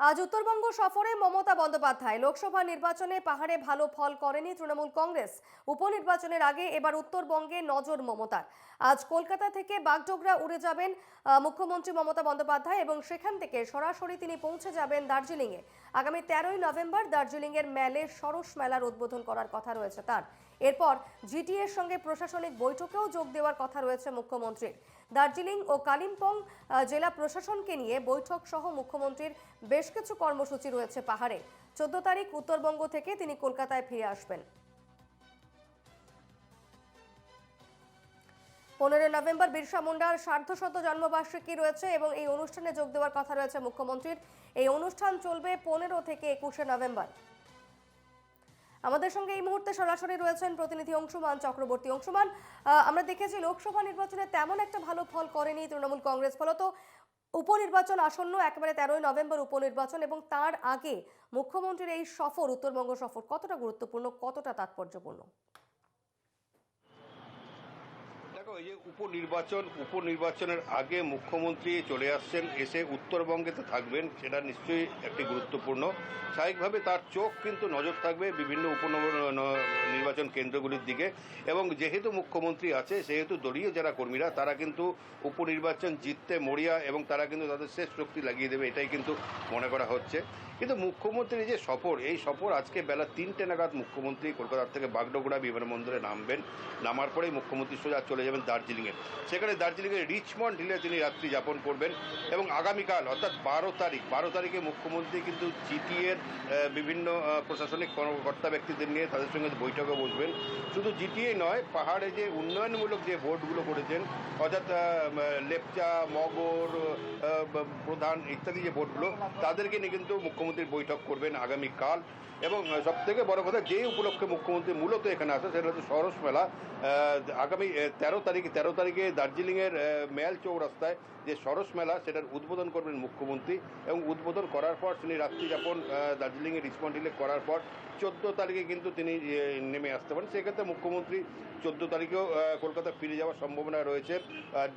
আজ উত্তরবঙ্গ সফরে মমতা বন্দ্যোপাধ্যায়। লোকসভা নির্বাচনে পাহাড়ে ভালো ফল করেনি তৃণমূল কংগ্রেস। উপনির্বাচনের আগে এবার উত্তরবঙ্গে নজর মমতার। আজ কলকাতা থেকে বাগডোগরা উড়ে যাবেন মুখ্যমন্ত্রী মমতা বন্দ্যোপাধ্যায় এবং সেখান থেকে সরাসরি তিনি পৌঁছে যাবেন দার্জিলিংয়ে। আগামী 13ই নভেম্বর দার্জিলিংয়ের মেলে সরস মেলার উদ্বোধন করার কথা রয়েছে তার। এরপর জিটিএর সঙ্গে প্রশাসনিক বৈঠকেও যোগ দেওয়ার কথা রয়েছে মুখ্যমন্ত্রীর। দার্জিলিং ও কালিম্পং জেলা প্রশাসনকে নিয়ে বৈঠক সহ মুখ্যমন্ত্রীর বেশ কিছু কর্মসূচি রয়েছে পাহাড়ে। 14 তারিখ উত্তরবঙ্গ থেকে তিনি কলকাতায় ফিরে আসবেন। 15 নভেম্বর বিরসা মুন্ডার সার্ধশত জন্মবার্ষিকী রয়েছে এবং এই অনুষ্ঠানে যোগ দেওয়ার কথা রয়েছে মুখ্যমন্ত্রীর। এই অনুষ্ঠান চলবে 15 থেকে 21 নভেম্বর। আমাদের সঙ্গে এই মুহূর্তে সরাসরি রয়েছেন প্রতিনিধি অংশুমান চক্রবর্তী। অংশুমান, আমরা দেখেছি লোকসভা নির্বাচনে তেমন একটা ভালো ফল করেনি তৃণমূল কংগ্রেস, ফলত উপনির্বাচন আসন্ন, একেবারে 13ই নভেম্বর উপনির্বাচন, এবং তার আগে মুখ্যমন্ত্রীর এই সফর, উত্তরবঙ্গ সফর কতটা গুরুত্বপূর্ণ, কতটা তাৎপর্যপূর্ণ? দেখো, এই যে উপনির্বাচনের আগে মুখ্যমন্ত্রী চলে আসছেন, এসে উত্তরবঙ্গে তো থাকবেন, সেটা নিশ্চয়ই একটি গুরুত্বপূর্ণ। স্বাভাবিকভাবে তার চোখ কিন্তু নজর থাকবে বিভিন্ন নির্বাচন কেন্দ্রগুলির দিকে, এবং যেহেতু মুখ্যমন্ত্রী আছে সেহেতু দলীয় যারা কর্মীরা তারা কিন্তু উপনির্বাচন জিততে মরিয়া এবং তারা কিন্তু তাদের শেষ শক্তি লাগিয়ে দেবে, এটাই কিন্তু মনে করা হচ্ছে। কিন্তু মুখ্যমন্ত্রীর যে সফর, এই সফর আজকে বেলা 3টে নাগাদ মুখ্যমন্ত্রী কলকাতা থেকে বাগডোগরা বিমানবন্দরে নামবেন। নামার পরেই মুখ্যমন্ত্রী সোজা চলে যাবেন দার্জিলিংয়ে। সেখানে দার্জিলিংয়ের রিচমন্ড হিলে তিনি রাত্রি যাপন করবেন এবং আগামীকাল অর্থাৎ 12 তারিখে মুখ্যমন্ত্রী কিন্তু জিটিএর বিভিন্ন প্রশাসনিক কর্মকর্তা ব্যক্তিদের নিয়ে তাদের সঙ্গে বৈঠকে বসবেন। শুধু জিটিএ নয়, পাহাড়ে যে উন্নয়নমূলক যে ভোটগুলো করেছেন, অর্থাৎ লেপচা, মগর, প্রধান ইত্যাদি যে ভোটগুলো, তাদেরকে নিয়ে কিন্তু মুখ্যমন্ত্রীর বৈঠক করবেন আগামীকাল। এবং সবথেকে বড় কথা, যে উপলক্ষে মুখ্যমন্ত্রী মূলত এখানে আসে সেটা হচ্ছে সরস মেলা। আগামী 13 তারিখে দার্জিলিংয়ের মেল চৌরাস্তায় যে সরস মেলা, সেটার উদ্বোধন করবেন মুখ্যমন্ত্রী, এবং উদ্বোধন করার পর তিনি রাত্রি যাপন দার্জিলিংয়ে রিচমন্ড হিলে করার পর 14 তারিখে কিন্তু তিনি নেমে আসতে পারেন। সেক্ষেত্রে মুখ্যমন্ত্রী 14 তারিখেও কলকাতা ফিরে যাওয়ার সম্ভাবনা রয়েছে।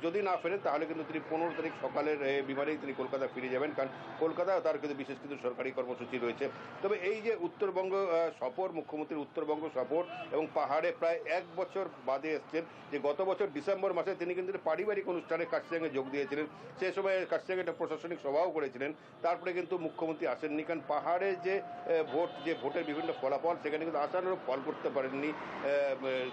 যদি না ফেরেন তাহলে কিন্তু তিনি 15 তারিখ সকালের বিমানেই তিনি কলকাতা ফিরে যাবেন, কারণ কলকাতায় তার কিন্তু বিশেষ কিছু সরকারি কর্মসূচি রয়েছে। তবে এই যে উত্তরবঙ্গ সফর, মুখ্যমন্ত্রীর উত্তরবঙ্গ সফর, এবং পাহাড়ে প্রায় 1 বছর বাদে এসছেন। যে গত বছর ডিসেম্বর মাসে তিনি কিন্তু পারিবারিক অনুষ্ঠানে কার্শিয়াঙে যোগ দিয়েছিলেন, সে সময় কার্শিয়াঙে একটা প্রশাসনিক সভাও করেছিলেন। তারপরে কিন্তু মুখ্যমন্ত্রী আসেননি, কারণ পাহাড়ে যে ভোটের বিভিন্ন ফলাফল, সেখানে কিন্তু আশানুরূপ ফল করতে পারেননি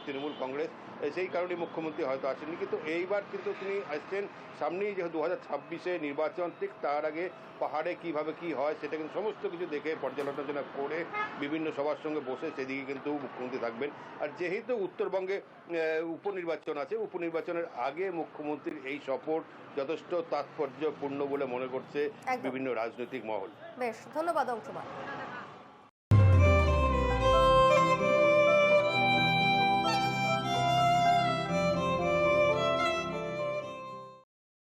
তৃণমূল কংগ্রেস। সেই কারণে মুখ্যমন্ত্রী হয়তো আসেননি। কিন্তু এইবার কিন্তু তিনি আসছেন, সামনেই যেহেতু 2026-এ নির্বাচন, ঠিক তার আগে পাহাড়ে কিভাবে কি হয় সেটা কিন্তু সমস্ত কিছু দেখে পর্যালোচনা করে বিভিন্ন সবার সঙ্গে বসে সেদিকে কিন্তু মুখ্যমন্ত্রী থাকবেন। আর যেহেতু উত্তরবঙ্গে উপনির্বাচন আছে, উপনির্বাচনের আগে মুখ্যমন্ত্রীর এই সফর যথেষ্ট তাৎপর্যপূর্ণ বলে মনে করছে বিভিন্ন রাজনৈতিক মহল। বেশ, ধন্যবাদ অংশুমান।